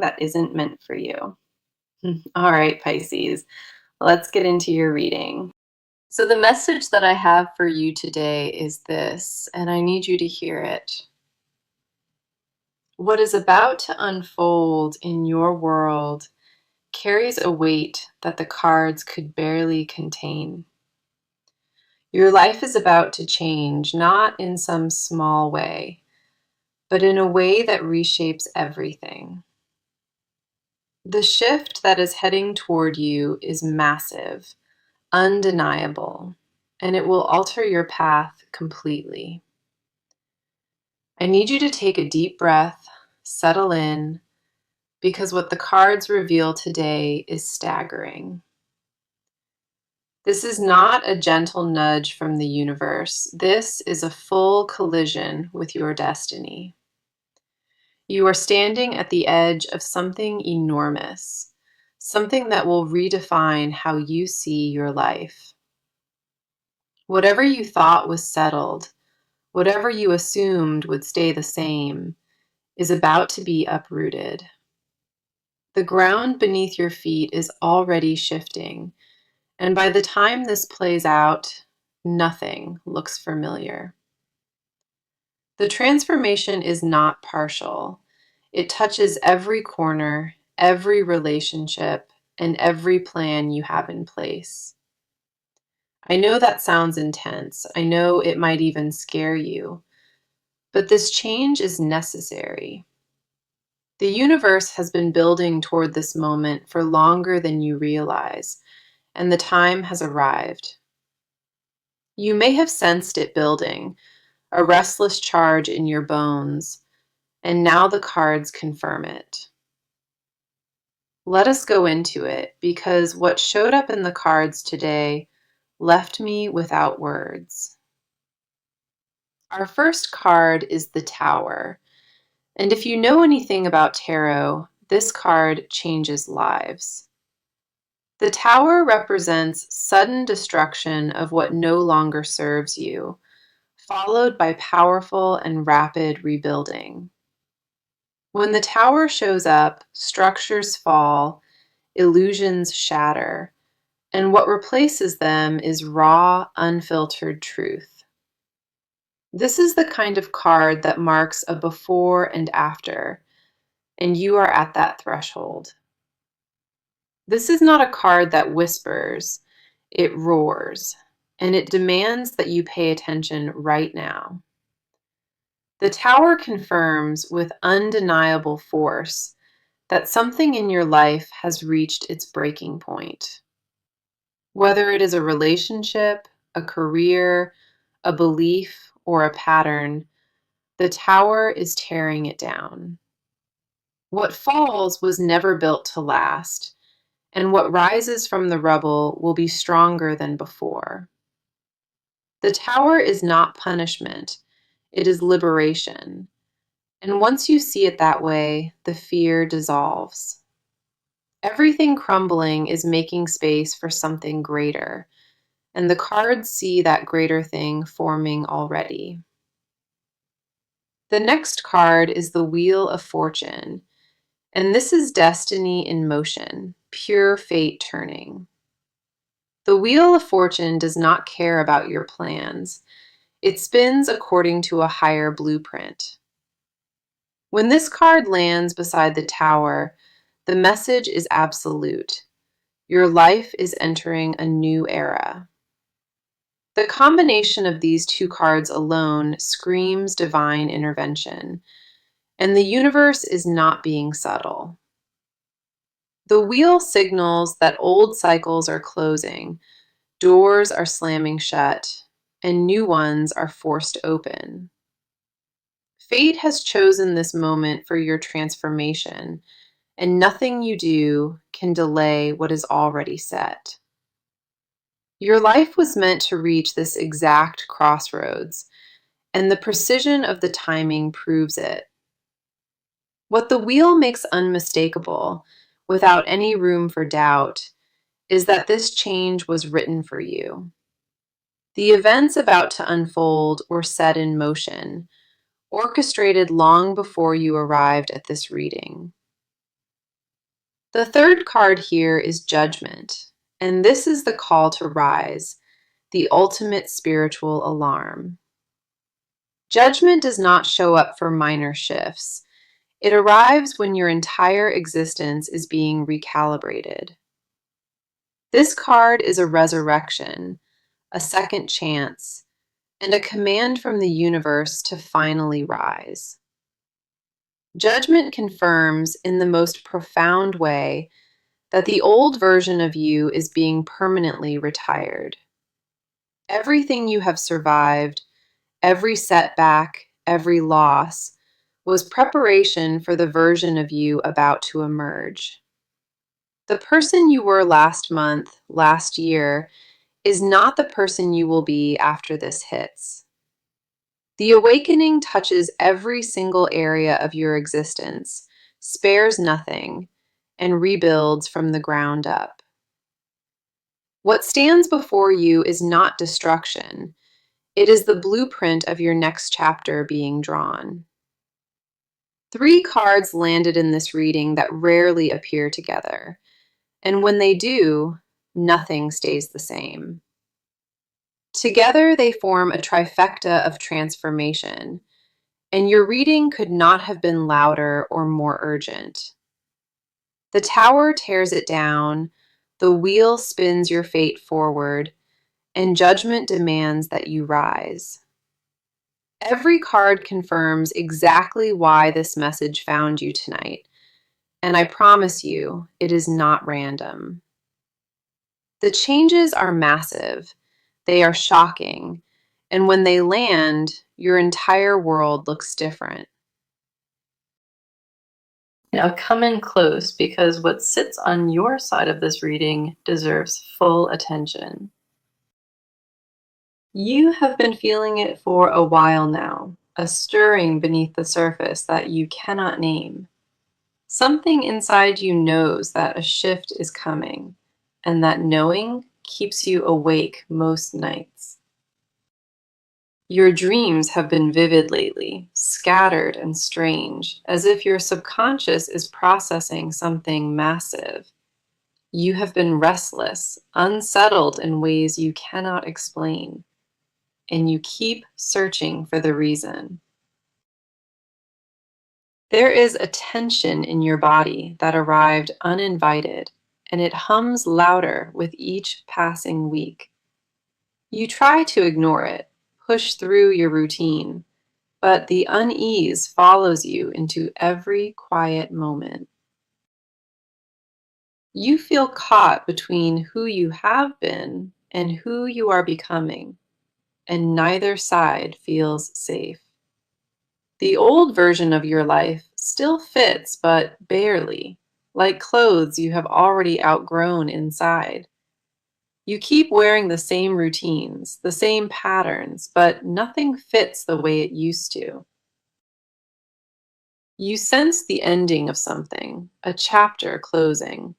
that isn't meant for you. All right, Pisces, let's get into your reading. So, the message that I have for you today is this, and I need you to hear it. What is about to unfold in your world carries a weight that the cards could barely contain. Your life is about to change, not in some small way, but in a way that reshapes everything. The shift that is heading toward you is massive, undeniable, and it will alter your path completely. I need you to take a deep breath, settle in, because what the cards reveal today is staggering. This is not a gentle nudge from the universe. This is a full collision with your destiny. You are standing at the edge of something enormous, something that will redefine how you see your life. Whatever you thought was settled, whatever you assumed would stay the same, is about to be uprooted. The ground beneath your feet is already shifting, and by the time this plays out, nothing looks familiar. The transformation is not partial. It touches every corner, every relationship, and every plan you have in place. I know that sounds intense. I know it might even scare you, but this change is necessary. The universe has been building toward this moment for longer than you realize, and the time has arrived. You may have sensed it building, a restless charge in your bones, and now the cards confirm it. Let us go into it, because what showed up in the cards today left me without words. Our first card is the Tower, and if you know anything about tarot, this card changes lives. The Tower represents sudden destruction of what no longer serves you, followed by powerful and rapid rebuilding. When the Tower shows up, structures fall, illusions shatter, and what replaces them is raw, unfiltered truth. This is the kind of card that marks a before and after, and you are at that threshold. This is not a card that whispers, it roars, and it demands that you pay attention right now. The Tower confirms with undeniable force that something in your life has reached its breaking point. Whether it is a relationship, a career, a belief, or a pattern, the Tower is tearing it down. What falls was never built to last, and what rises from the rubble will be stronger than before. The Tower is not punishment, it is liberation. And once you see it that way, the fear dissolves. Everything crumbling is making space for something greater, and the cards see that greater thing forming already. The next card is the Wheel of Fortune, and this is destiny in motion, pure fate turning. The Wheel of Fortune does not care about your plans. It spins according to a higher blueprint. When this card lands beside the Tower, the message is absolute. Your life is entering a new era. The combination of these two cards alone screams divine intervention, and the universe is not being subtle. The wheel signals that old cycles are closing, doors are slamming shut, and new ones are forced open. Fate has chosen this moment for your transformation, and nothing you do can delay what is already set. Your life was meant to reach this exact crossroads, and the precision of the timing proves it. What the wheel makes unmistakable, without any room for doubt, is that this change was written for you. The events about to unfold were set in motion, orchestrated long before you arrived at this reading. The third card here is Judgment, and this is the call to rise, the ultimate spiritual alarm. Judgment does not show up for minor shifts. It arrives when your entire existence is being recalibrated. This card is a resurrection, a second chance, and a command from the universe to finally rise. Judgment confirms in the most profound way that the old version of you is being permanently retired. Everything you have survived, every setback, every loss, was preparation for the version of you about to emerge. The person you were last month, last year, is not the person you will be after this hits. The awakening touches every single area of your existence, spares nothing, and rebuilds from the ground up. What stands before you is not destruction. It is the blueprint of your next chapter being drawn. 3 cards landed in this reading that rarely appear together, and when they do, nothing stays the same. Together, they form a trifecta of transformation, and your reading could not have been louder or more urgent. The tower tears it down, the wheel spins your fate forward, and judgment demands that you rise. Every card confirms exactly why this message found you tonight, and I promise you, it is not random. The changes are massive, they are shocking, and when they land, your entire world looks different. Now come in close because what sits on your side of this reading deserves full attention. You have been feeling it for a while now, a stirring beneath the surface that you cannot name. Something inside you knows that a shift is coming, and that knowing keeps you awake most nights. Your dreams have been vivid lately, scattered and strange, as if your subconscious is processing something massive. You have been restless, unsettled in ways you cannot explain, and you keep searching for the reason. There is a tension in your body that arrived uninvited, and it hums louder with each passing week. You try to ignore it, push through your routine, but the unease follows you into every quiet moment. You feel caught between who you have been and who you are becoming, and neither side feels safe. The old version of your life still fits, but barely, like clothes you have already outgrown inside. You keep wearing the same routines, the same patterns, but nothing fits the way it used to. You sense the ending of something, a chapter closing,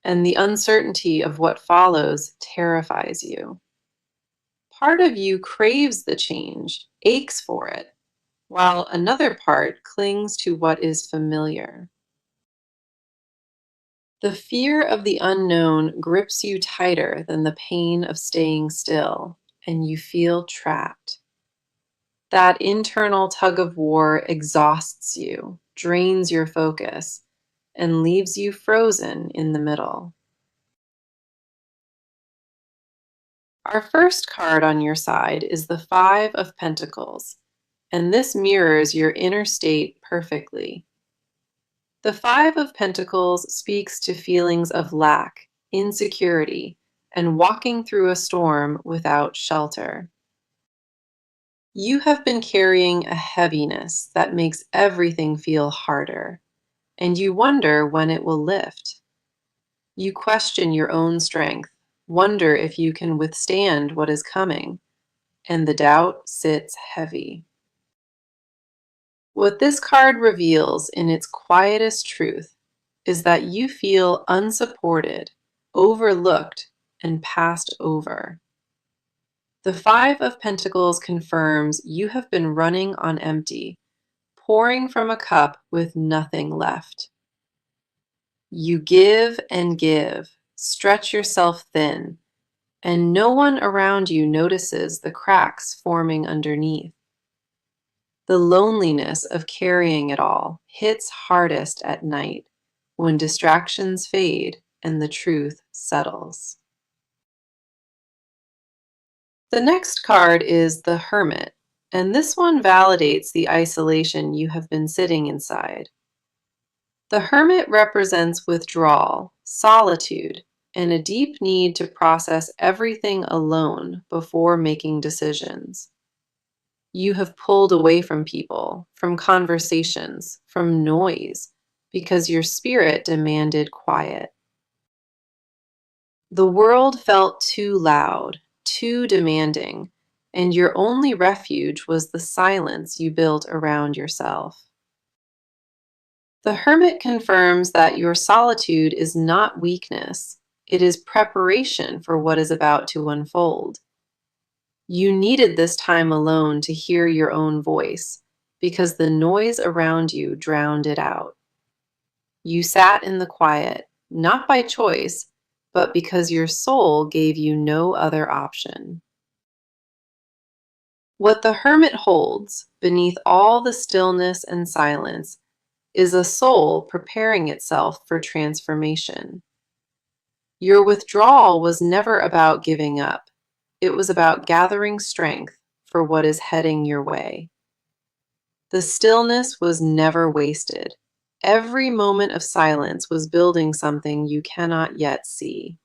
and the uncertainty of what follows terrifies you. Part of you craves the change, aches for it, while another part clings to what is familiar. The fear of the unknown grips you tighter than the pain of staying still, and you feel trapped. That internal tug of war exhausts you, drains your focus, and leaves you frozen in the middle. Our first card on your side is the Five of Pentacles, and this mirrors your inner state perfectly. The Five of Pentacles speaks to feelings of lack, insecurity, and walking through a storm without shelter. You have been carrying a heaviness that makes everything feel harder, and you wonder when it will lift. You question your own strength, wonder if you can withstand what is coming, and the doubt sits heavy. What this card reveals in its quietest truth is that you feel unsupported, overlooked, and passed over. The Five of Pentacles confirms you have been running on empty, pouring from a cup with nothing left. You give and give, stretch yourself thin, and no one around you notices the cracks forming underneath. The loneliness of carrying it all hits hardest at night when distractions fade and the truth settles. The next card is the Hermit, and this one validates the isolation you have been sitting inside. The Hermit represents withdrawal, solitude, and a deep need to process everything alone before making decisions. You have pulled away from people, from conversations, from noise, because your spirit demanded quiet. The world felt too loud, too demanding, and your only refuge was the silence you built around yourself. The Hermit confirms that your solitude is not weakness, it is preparation for what is about to unfold. You needed this time alone to hear your own voice, because the noise around you drowned it out. You sat in the quiet, not by choice, but because your soul gave you no other option. What the Hermit holds, beneath all the stillness and silence, is a soul preparing itself for transformation. Your withdrawal was never about giving up. It was about gathering strength for what is heading your way. The stillness was never wasted. Every moment of silence was building something you cannot yet see.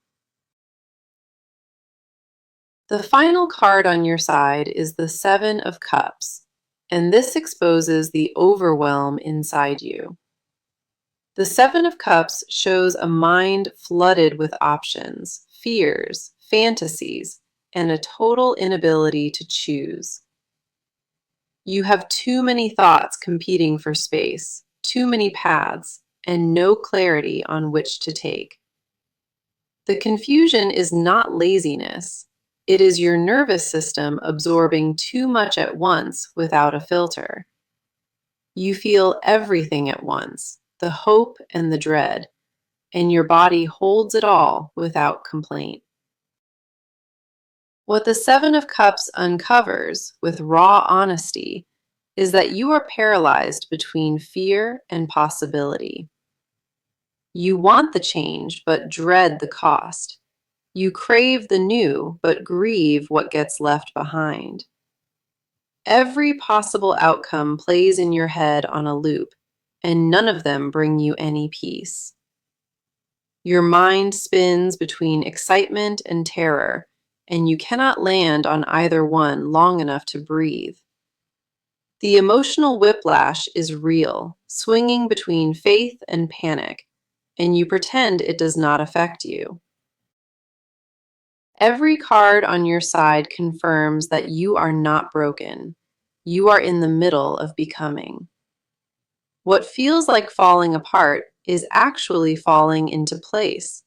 The final card on your side is the Seven of Cups, and this exposes the overwhelm inside you. The Seven of Cups shows a mind flooded with options, fears, fantasies, and a total inability to choose. You have too many thoughts competing for space, too many paths, and no clarity on which to take. The confusion is not laziness. It is your nervous system absorbing too much at once without a filter. You feel everything at once, the hope and the dread, and your body holds it all without complaint. What the Seven of Cups uncovers with raw honesty is that you are paralyzed between fear and possibility. You want the change, but dread the cost. You crave the new, but grieve what gets left behind. Every possible outcome plays in your head on a loop, and none of them bring you any peace. Your mind spins between excitement and terror, and you cannot land on either one long enough to breathe. The emotional whiplash is real, swinging between faith and panic, and you pretend it does not affect you. Every card on your side confirms that you are not broken. You are in the middle of becoming. What feels like falling apart is actually falling into place,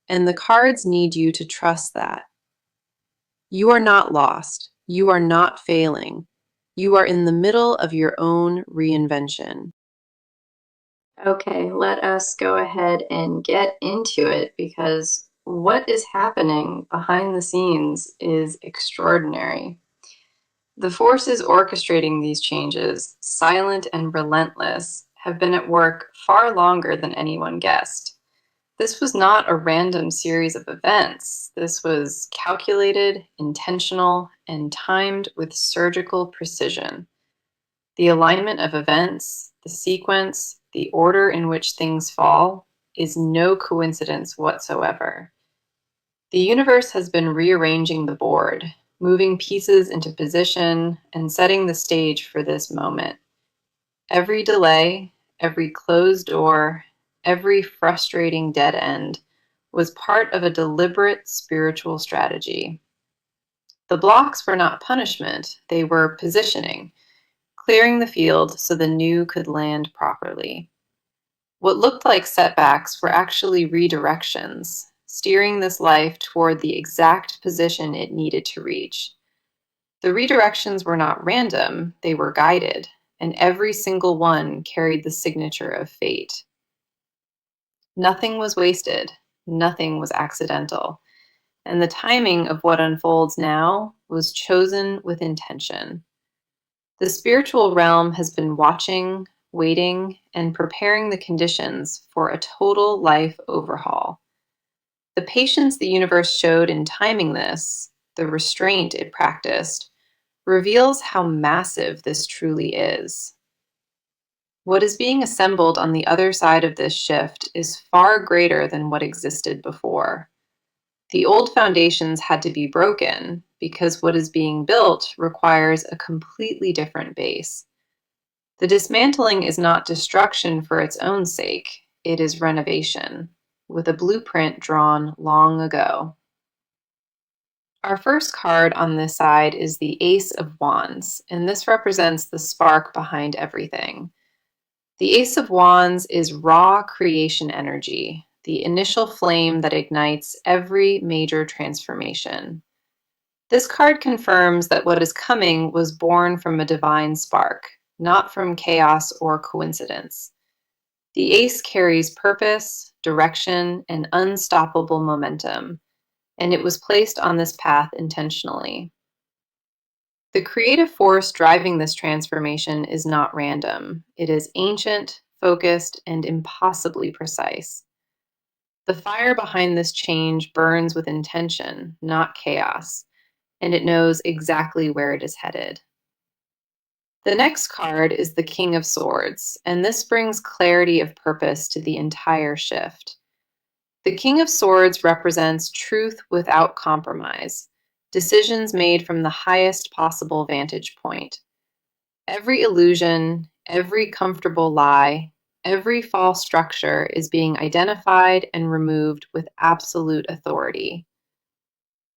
and the cards need you to trust that. You are not lost. You are not failing. You are in the middle of your own reinvention. Okay, let us go ahead and get into it because what is happening behind the scenes is extraordinary. The forces orchestrating these changes, silent and relentless, have been at work far longer than anyone guessed. This was not a random series of events. This was calculated, intentional, and timed with surgical precision. The alignment of events, the sequence, the order in which things fall, is no coincidence whatsoever. The universe has been rearranging the board, moving pieces into position, and setting the stage for this moment. Every delay, every closed door, every frustrating dead end was part of a deliberate spiritual strategy. The blocks were not punishment, they were positioning, clearing the field so the new could land properly. What looked like setbacks were actually redirections, steering this life toward the exact position it needed to reach. The redirections were not random, they were guided, and every single one carried the signature of fate. Nothing was wasted, nothing was accidental, and the timing of what unfolds now was chosen with intention. The spiritual realm has been watching, waiting, and preparing the conditions for a total life overhaul. The patience the universe showed in timing this, the restraint it practiced, reveals how massive this truly is. What is being assembled on the other side of this shift is far greater than what existed before. The old foundations had to be broken because what is being built requires a completely different base. The dismantling is not destruction for its own sake, it is renovation, with a blueprint drawn long ago. Our first card on this side is the Ace of Wands, and this represents the spark behind everything. The Ace of Wands is raw creation energy, the initial flame that ignites every major transformation. This card confirms that what is coming was born from a divine spark, not from chaos or coincidence. The ace carries purpose, direction, and unstoppable momentum, and it was placed on this path intentionally. The creative force driving this transformation is not random. It is ancient, focused, and impossibly precise. The fire behind this change burns with intention, not chaos, and it knows exactly where it is headed. The next card is the King of Swords, and this brings clarity of purpose to the entire shift. The King of Swords represents truth without compromise, decisions made from the highest possible vantage point. Every illusion, every comfortable lie, every false structure is being identified and removed with absolute authority.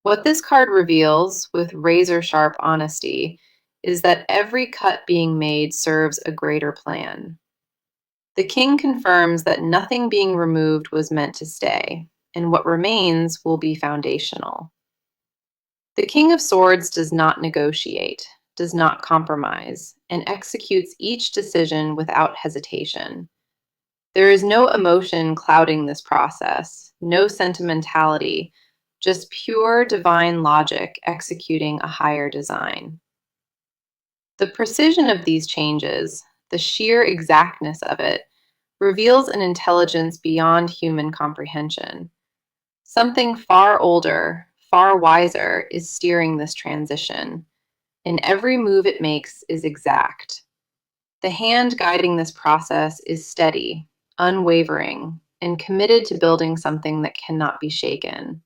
What this card reveals, with razor-sharp honesty, is that every cut being made serves a greater plan. The king confirms that nothing being removed was meant to stay, and what remains will be foundational. The King of Swords does not negotiate, does not compromise, and executes each decision without hesitation. There is no emotion clouding this process, no sentimentality, just pure divine logic executing a higher design. The precision of these changes, the sheer exactness of it, reveals an intelligence beyond human comprehension. Something far older, far wiser is steering this transition, and every move it makes is exact. The hand guiding this process is steady, unwavering, and committed to building something that cannot be shaken.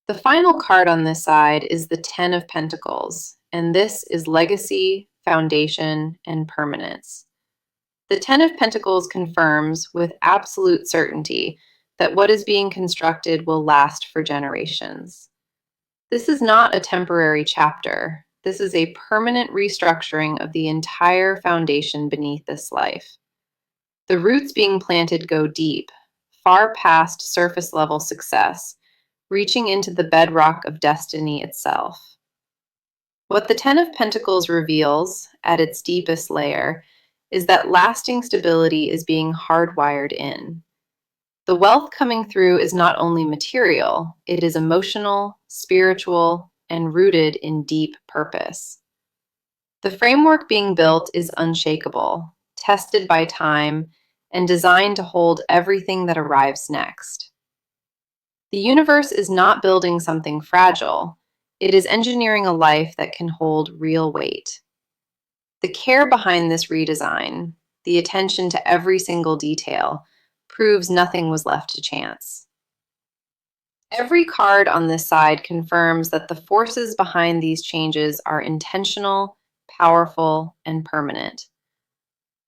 The final card on this side is the Ten of Pentacles, and this is legacy, foundation, and permanence. The Ten of Pentacles confirms with absolute certainty that what is being constructed will last for generations. This is not a temporary chapter. This is a permanent restructuring of the entire foundation beneath this life. The roots being planted go deep, far past surface level success, reaching into the bedrock of destiny itself. What the Ten of Pentacles reveals, at its deepest layer, is that lasting stability is being hardwired in. The wealth coming through is not only material, it is emotional, spiritual, and rooted in deep purpose. The framework being built is unshakable, tested by time, and designed to hold everything that arrives next. The universe is not building something fragile, it is engineering a life that can hold real weight. The care behind this redesign, the attention to every single detail, proves nothing was left to chance. Every card on this side confirms that the forces behind these changes are intentional, powerful, and permanent.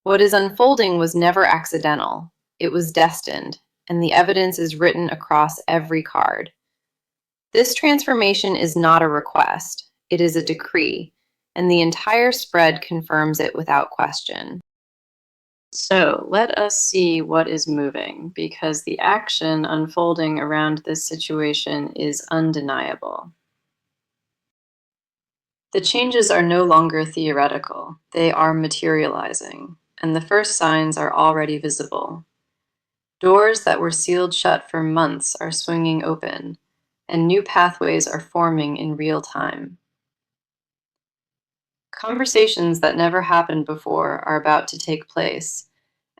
What is unfolding was never accidental, it was destined, and the evidence is written across every card. This transformation is not a request, it is a decree, and the entire spread confirms it without question. So let us see what is moving, because the action unfolding around this situation is undeniable. The changes are no longer theoretical, they are materializing, and the first signs are already visible. Doors that were sealed shut for months are swinging open, and new pathways are forming in real time. Conversations that never happened before are about to take place,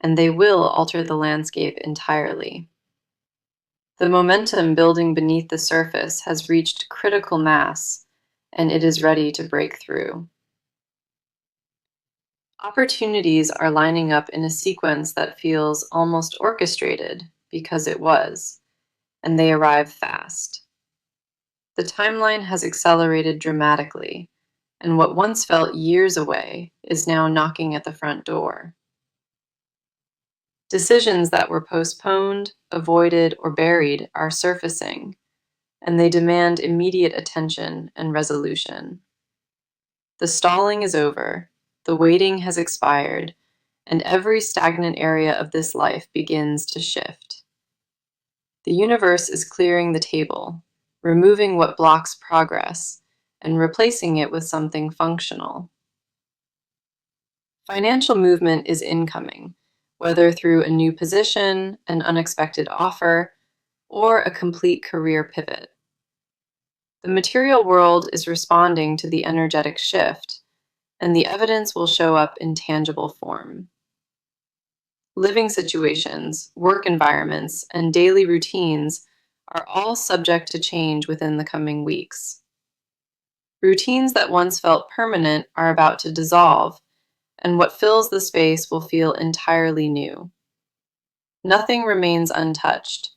and they will alter the landscape entirely. The momentum building beneath the surface has reached critical mass, and it is ready to break through. Opportunities are lining up in a sequence that feels almost orchestrated because it was, and they arrive fast. The timeline has accelerated dramatically, and what once felt years away is now knocking at the front door. Decisions that were postponed, avoided, or buried are surfacing, and they demand immediate attention and resolution. The stalling is over, the waiting has expired, and every stagnant area of this life begins to shift. The universe is clearing the table, removing what blocks progress, and replacing it with something functional. Financial movement is incoming, whether through a new position, an unexpected offer, or a complete career pivot. The material world is responding to the energetic shift, and the evidence will show up in tangible form. Living situations, work environments, and daily routines are all subject to change within the coming weeks. Routines that once felt permanent are about to dissolve, and what fills the space will feel entirely new. Nothing remains untouched,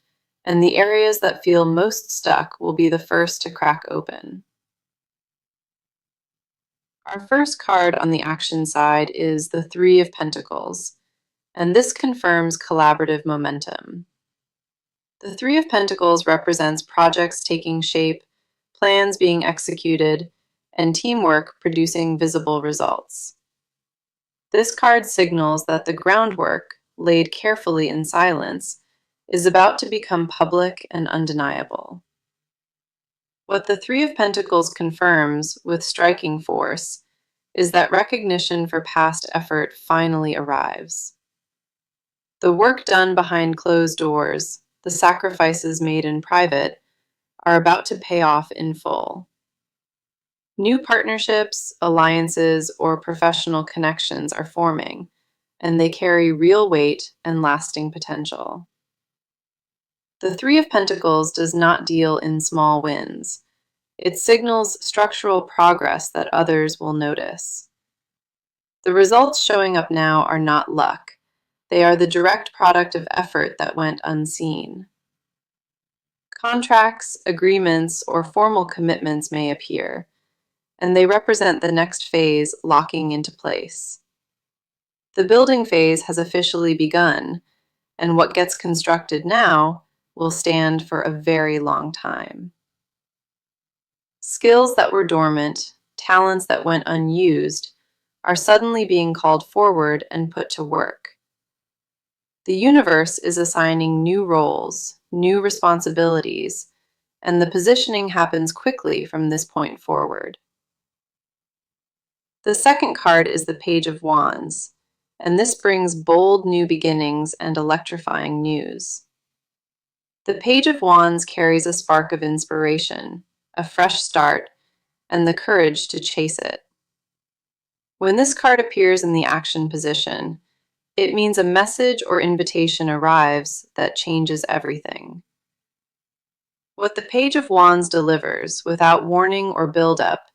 and the areas that feel most stuck will be the first to crack open. Our first card on the action side is the Three of Pentacles, and this confirms collaborative momentum. The Three of Pentacles represents projects taking shape, plans being executed, and teamwork producing visible results. This card signals that the groundwork, laid carefully in silence, is about to become public and undeniable. What the Three of Pentacles confirms with striking force is that recognition for past effort finally arrives. The work done behind closed doors, the sacrifices made in private, are about to pay off in full. New partnerships, alliances, or professional connections are forming, and they carry real weight and lasting potential. The Three of Pentacles does not deal in small wins. It signals structural progress that others will notice. The results showing up now are not luck. They are the direct product of effort that went unseen. Contracts, agreements, or formal commitments may appear, and they represent the next phase locking into place. The building phase has officially begun, and what gets constructed now will stand for a very long time. Skills that were dormant, talents that went unused, are suddenly being called forward and put to work. The universe is assigning new roles, new responsibilities, and the positioning happens quickly from this point forward. The second card is the Page of Wands, and this brings bold new beginnings and electrifying news. The Page of Wands carries a spark of inspiration, a fresh start, and the courage to chase it. When this card appears in the action position, it means a message or invitation arrives that changes everything. What the Page of Wands delivers, without warning or build-up,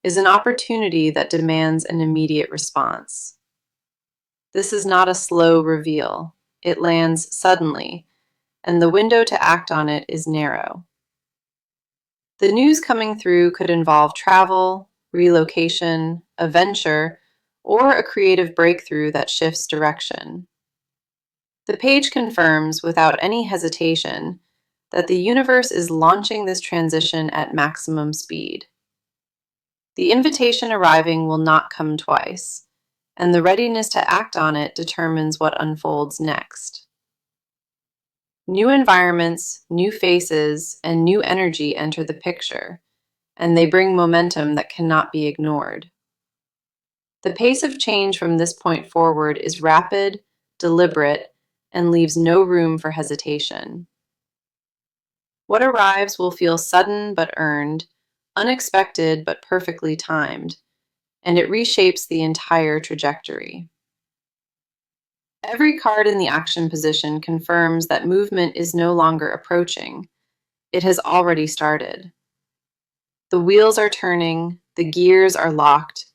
is an opportunity that demands an immediate response. This is not a slow reveal. It lands suddenly, and the window to act on it is narrow. The news coming through could involve travel, relocation, a venture, or a creative breakthrough that shifts direction. The page confirms, without any hesitation, that the universe is launching this transition at maximum speed. The invitation arriving will not come twice, and the readiness to act on it determines what unfolds next. New environments, new faces, and new energy enter the picture, and they bring momentum that cannot be ignored. The pace of change from this point forward is rapid, deliberate, and leaves no room for hesitation. What arrives will feel sudden but earned, unexpected but perfectly timed, and it reshapes the entire trajectory. Every card in the action position confirms that movement is no longer approaching. It has already started. The wheels are turning, the gears are locked,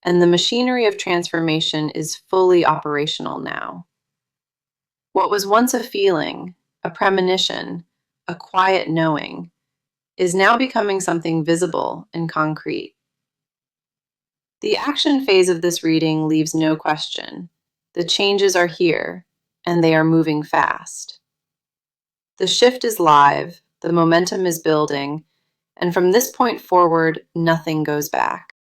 and the machinery of transformation is fully operational now. What was once a feeling, a premonition, a quiet knowing, is now becoming something visible and concrete. The action phase of this reading leaves no question. The changes are here, and they are moving fast. The shift is live, the momentum is building, and from this point forward, nothing goes back.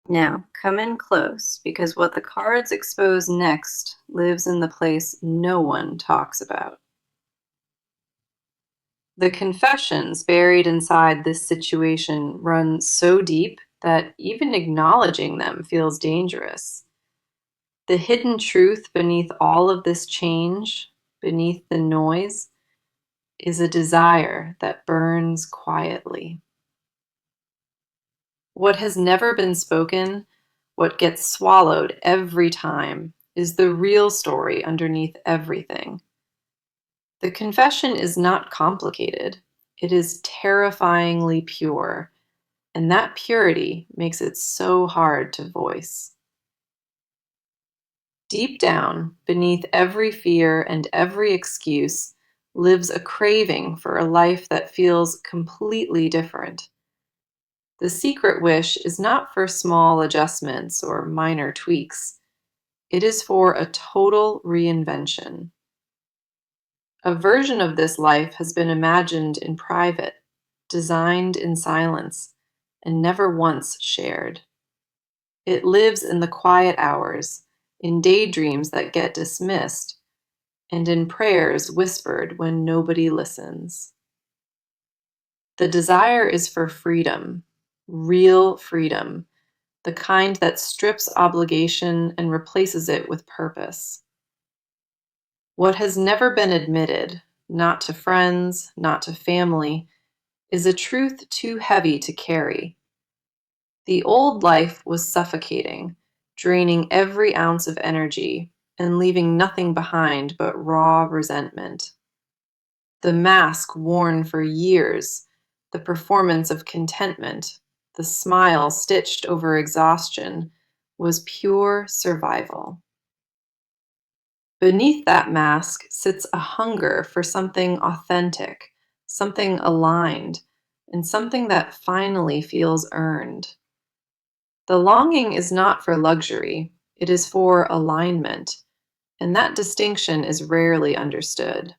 Now, come in close, because what the cards expose next lives in the place no one talks about. The confessions buried inside this situation run so deep that even acknowledging them feels dangerous. The hidden truth beneath all of this change, beneath the noise, is a desire that burns quietly. What has never been spoken, what gets swallowed every time, is the real story underneath everything. The confession is not complicated. It is terrifyingly pure, and that purity makes it so hard to voice. Deep down, beneath every fear and every excuse, lives a craving for a life that feels completely different. The secret wish is not for small adjustments or minor tweaks. It is for a total reinvention. A version of this life has been imagined in private, designed in silence, and never once shared. It lives in the quiet hours, in daydreams that get dismissed, and in prayers whispered when nobody listens. The desire is for freedom, real freedom, the kind that strips obligation and replaces it with purpose. What has never been admitted, not to friends, not to family, is a truth too heavy to carry. The old life was suffocating, draining every ounce of energy and leaving nothing behind but raw resentment. The mask worn for years, the performance of contentment, the smile stitched over exhaustion, was pure survival. Beneath that mask sits a hunger for something authentic, something aligned, and something that finally feels earned. The longing is not for luxury, it is for alignment, and that distinction is rarely understood.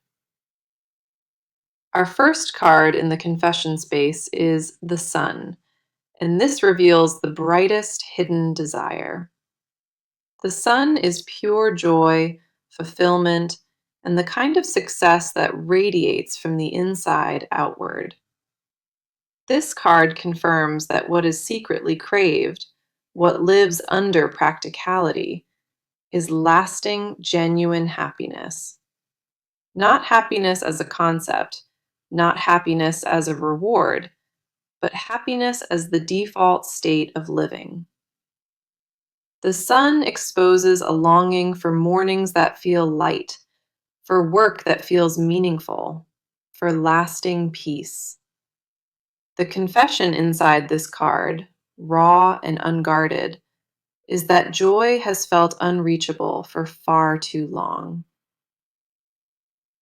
Our first card in the confession space is the Sun, and this reveals the brightest hidden desire. The Sun is pure joy, fulfillment, and the kind of success that radiates from the inside outward. This card confirms that what is secretly craved, what lives under practicality, is lasting, genuine happiness. Not happiness as a concept, not happiness as a reward, but happiness as the default state of living. The Sun exposes a longing for mornings that feel light, for work that feels meaningful, for lasting peace. The confession inside this card, raw and unguarded, is that joy has felt unreachable for far too long.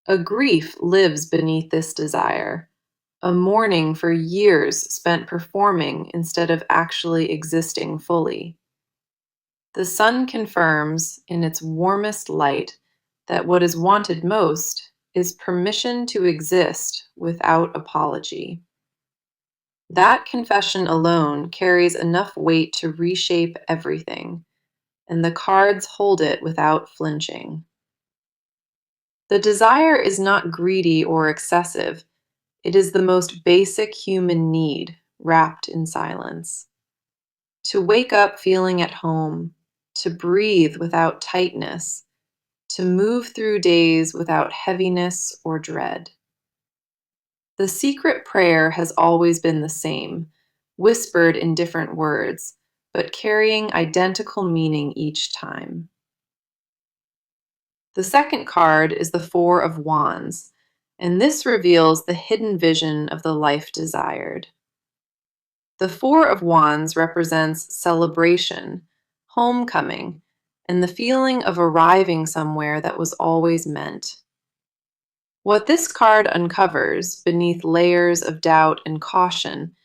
A grief lives beneath this desire, a mourning for years spent performing instead of actually existing fully. The Sun confirms, in its warmest light, that what is wanted most is permission to exist without apology. That confession alone carries enough weight to reshape everything, and the cards hold it without flinching. The desire is not greedy or excessive, it is the most basic human need, wrapped in silence. To wake up feeling at home, to breathe without tightness, to move through days without heaviness or dread. The secret prayer has always been the same, whispered in different words, but carrying identical meaning each time. The second card is the Four of Wands, and this reveals the hidden vision of the life desired. The Four of Wands represents celebration, homecoming, and the feeling of arriving somewhere that was always meant. What this card uncovers, beneath layers of doubt and caution,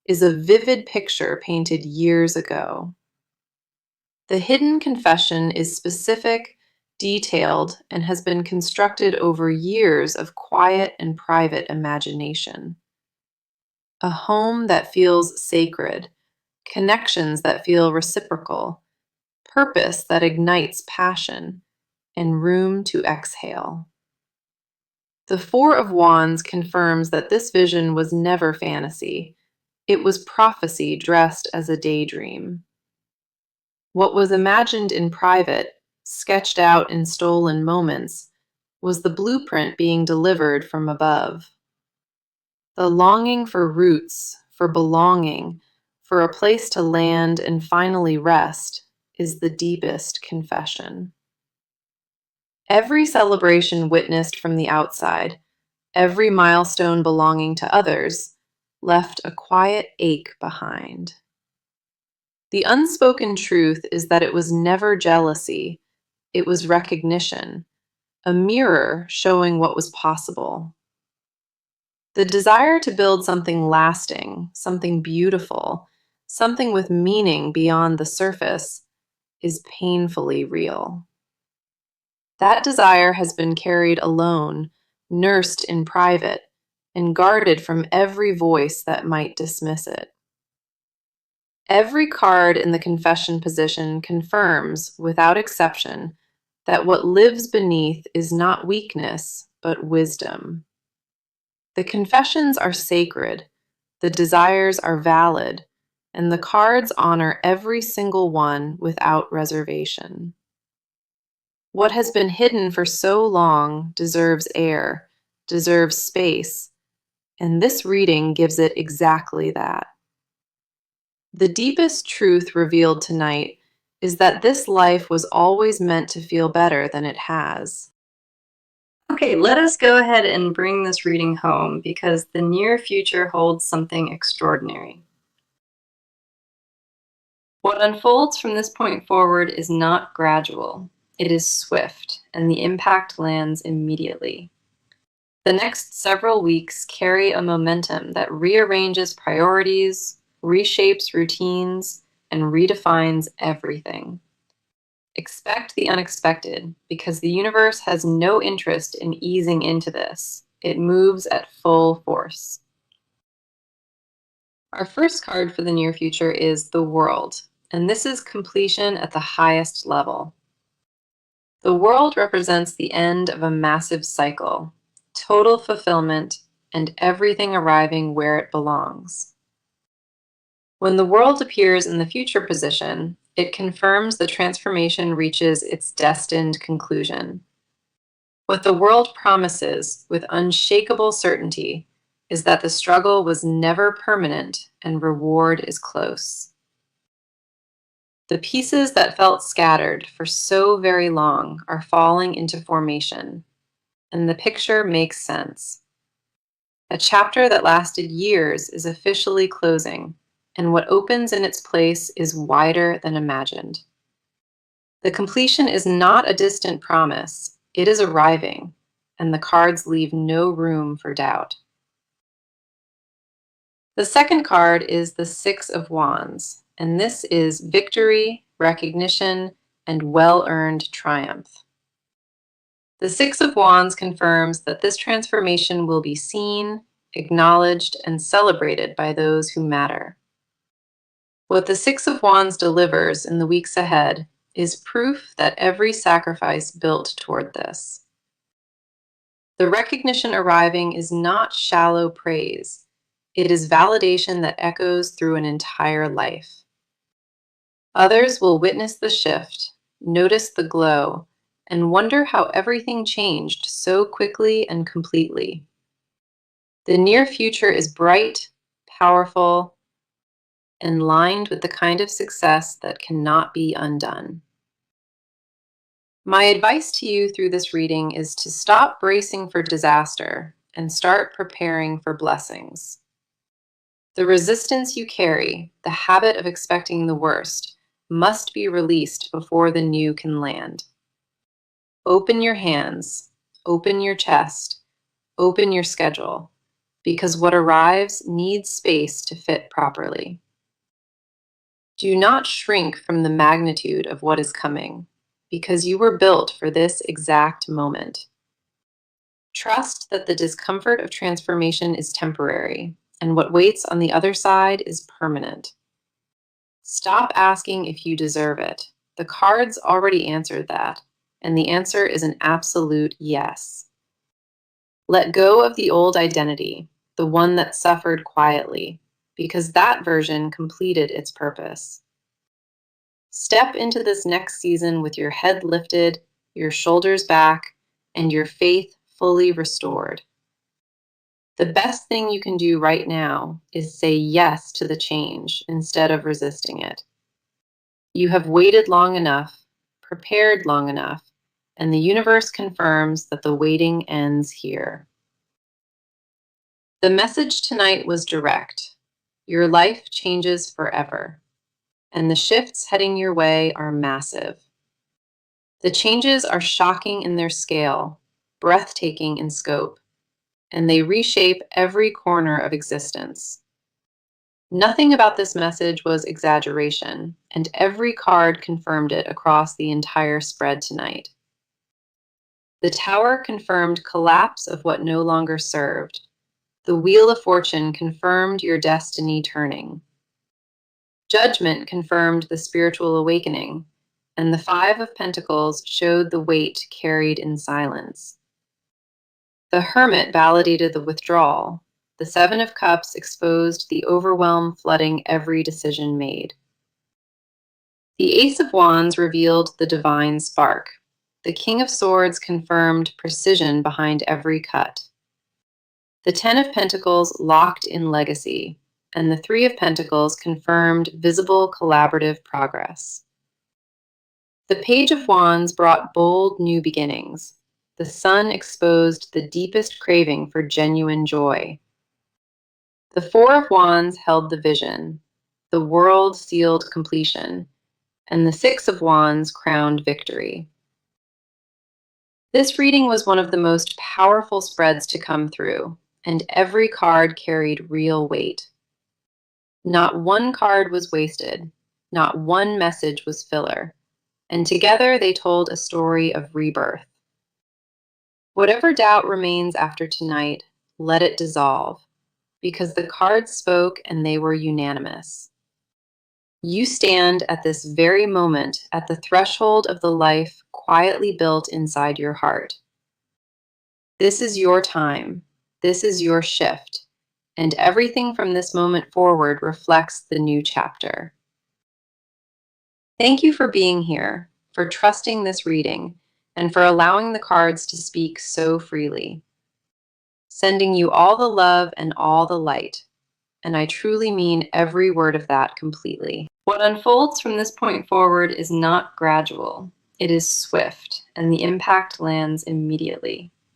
is a vivid picture painted years ago. The hidden confession is specific, detailed, and has been constructed over years of quiet and private imagination. A home that feels sacred, connections that feel reciprocal, purpose that ignites passion, and room to exhale. The Four of Wands confirms that this vision was never fantasy. It was prophecy dressed as a daydream. What was imagined in private, sketched out in stolen moments, was the blueprint being delivered from above. The longing for roots, for belonging, for a place to land and finally rest, is the deepest confession. Every celebration witnessed from the outside, every milestone belonging to others, left a quiet ache behind. The unspoken truth is that it was never jealousy, it was recognition, a mirror showing what was possible. The desire to build something lasting, something beautiful, something with meaning beyond the surface, is painfully real. That desire has been carried alone, nursed in private, and guarded from every voice that might dismiss it. Every card in the confession position confirms, without exception, that what lives beneath is not weakness, but wisdom. The confessions are sacred, the desires are valid, and the cards honor every single one without reservation. What has been hidden for so long deserves air, deserves space, and this reading gives it exactly that. The deepest truth revealed tonight is that this life was always meant to feel better than it has. Okay, let us go ahead and bring this reading home because the near future holds something extraordinary. What unfolds from this point forward is not gradual. It is swift, and the impact lands immediately. The next several weeks carry a momentum that rearranges priorities, reshapes routines, and redefines everything. Expect the unexpected, because the universe has no interest in easing into this. It moves at full force. Our first card for the near future is the World, and this is completion at the highest level. The World represents the end of a massive cycle, total fulfillment, and everything arriving where it belongs. When the World appears in the future position, it confirms the transformation reaches its destined conclusion. What the World promises with unshakable certainty is that the struggle was never permanent and reward is close. The pieces that felt scattered for so very long are falling into formation, and the picture makes sense. A chapter that lasted years is officially closing, and what opens in its place is wider than imagined. The completion is not a distant promise, it is arriving, and the cards leave no room for doubt. The second card is the Six of Wands, and this is victory, recognition, and well-earned triumph. The Six of Wands confirms that this transformation will be seen, acknowledged, and celebrated by those who matter. What the Six of Wands delivers in the weeks ahead is proof that every sacrifice built toward this. The recognition arriving is not shallow praise. It is validation that echoes through an entire life. Others will witness the shift, notice the glow, and wonder how everything changed so quickly and completely. The near future is bright, powerful, and lined with the kind of success that cannot be undone. My advice to you through this reading is to stop bracing for disaster and start preparing for blessings. The resistance you carry, the habit of expecting the worst, must be released before the new can land. Open your hands, open your chest, open your schedule, because what arrives needs space to fit properly. Do not shrink from the magnitude of what is coming, because you were built for this exact moment. Trust that the discomfort of transformation is temporary, and what waits on the other side is permanent. Stop asking if you deserve it. The cards already answered that, and the answer is an absolute yes. Let go of the old identity, the one that suffered quietly, because that version completed its purpose. Step into this next season with your head lifted, your shoulders back, and your faith fully restored. The best thing you can do right now is say yes to the change instead of resisting it. You have waited long enough, prepared long enough, and the universe confirms that the waiting ends here. The message tonight was direct. Your life changes forever, and the shifts heading your way are massive. The changes are shocking in their scale, breathtaking in scope, and they reshape every corner of existence. Nothing about this message was exaggeration, and every card confirmed it across the entire spread tonight. The Tower confirmed collapse of what no longer served. The Wheel of Fortune confirmed your destiny turning. Judgment confirmed the spiritual awakening, and the Five of Pentacles showed the weight carried in silence. The Hermit validated the withdrawal. The Seven of Cups exposed the overwhelm flooding every decision made. The Ace of Wands revealed the divine spark. The King of Swords confirmed precision behind every cut. The Ten of Pentacles locked in legacy, and the Three of Pentacles confirmed visible collaborative progress. The Page of Wands brought bold new beginnings. The Sun exposed the deepest craving for genuine joy. The Four of Wands held the vision. The world sealed completion, and the Six of Wands crowned victory. This reading was one of the most powerful spreads to come through, and every card carried real weight. Not one card was wasted, not one message was filler, and together they told a story of rebirth. Whatever doubt remains after tonight, let it dissolve, because the cards spoke and they were unanimous. You stand at this very moment at the threshold of the life quietly built inside your heart. This is your time. This is your shift. And everything from this moment forward reflects the new chapter. Thank you for being here, for trusting this reading, and for allowing the cards to speak so freely. Sending you all the love and all the light. And I truly mean every word of that completely. What unfolds from this point forward is not gradual. It is swift, and the impact lands immediately.